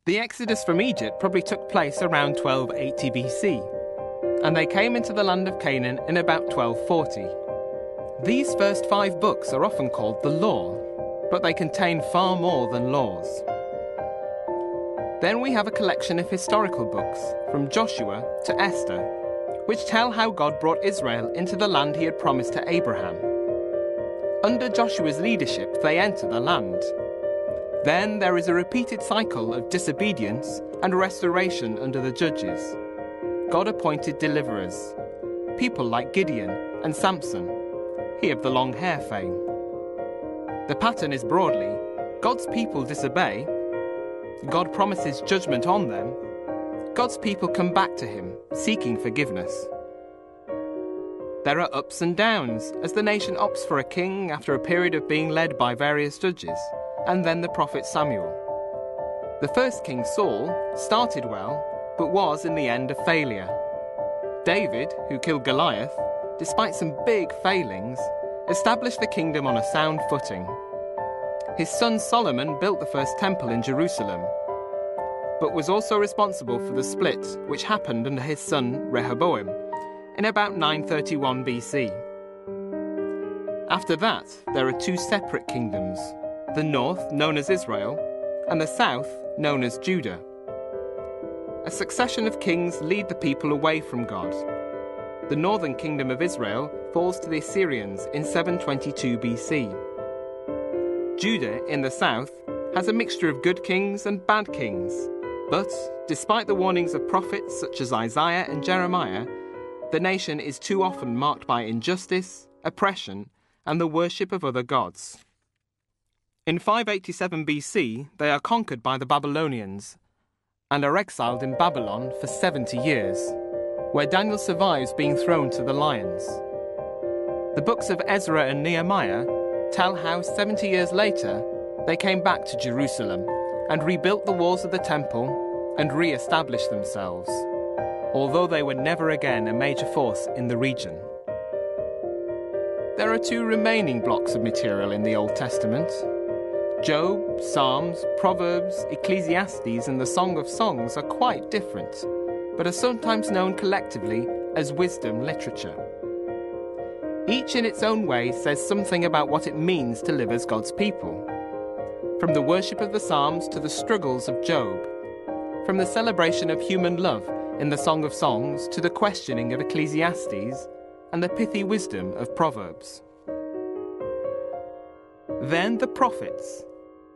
The exodus from Egypt probably took place around 1280 BC, and they came into the land of Canaan in about 1240. These first 5 books are often called the Law, but they contain far more than laws. Then we have a collection of historical books, from Joshua to Esther, which tell how God brought Israel into the land he had promised to Abraham. Under Joshua's leadership, they enter the land. Then there is a repeated cycle of disobedience and restoration under the judges. God appointed deliverers, people like Gideon and Samson, he of the long hair fame. The pattern is broadly, God's people disobey, God promises judgment on them, God's people come back to him, seeking forgiveness. There are ups and downs, as the nation opts for a king after a period of being led by various judges, and then the prophet Samuel. The first king, Saul, started well, but was in the end a failure. David, who killed Goliath, despite some big failings, established the kingdom on a sound footing. His son Solomon built the first temple in Jerusalem, but was also responsible for the split which happened under his son Rehoboam in about 931 BC. After that, there are 2 separate kingdoms, the north known as Israel and the south known as Judah. A succession of kings lead the people away from God. The northern kingdom of Israel falls to the Assyrians in 722 BC. Judah, in the south, has a mixture of good kings and bad kings, but, despite the warnings of prophets such as Isaiah and Jeremiah, the nation is too often marked by injustice, oppression, and the worship of other gods. In 587 BC, they are conquered by the Babylonians and are exiled in Babylon for 70 years, where Daniel survives being thrown to the lions. The books of Ezra and Nehemiah tell how 70 years later they came back to Jerusalem and rebuilt the walls of the temple and re-established themselves, although they were never again a major force in the region. There are 2 remaining blocks of material in the Old Testament. Job, Psalms, Proverbs, Ecclesiastes and the Song of Songs are quite different, but are sometimes known collectively as wisdom literature. Each in its own way says something about what it means to live as God's people. From the worship of the Psalms to the struggles of Job, from the celebration of human love in the Song of Songs to the questioning of Ecclesiastes and the pithy wisdom of Proverbs. Then the prophets,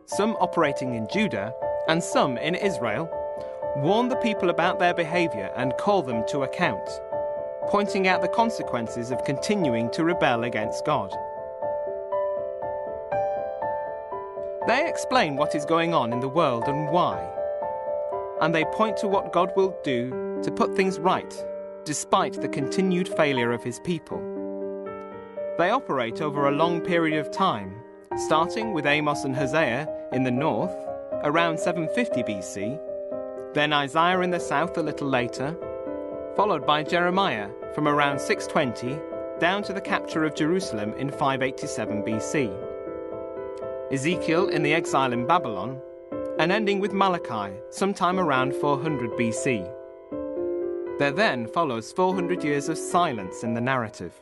some operating in Judah and some in Israel, warn the people about their behavior and call them to account, pointing out the consequences of continuing to rebel against God. They explain what is going on in the world and why, and they point to what God will do to put things right, despite the continued failure of his people. They operate over a long period of time, starting with Amos and Hosea in the north, around 750 BC, then Isaiah in the south a little later, followed by Jeremiah from around 620 down to the capture of Jerusalem in 587 BC, Ezekiel in the exile in Babylon, and ending with Malachi sometime around 400 BC. There then follows 400 years of silence in the narrative.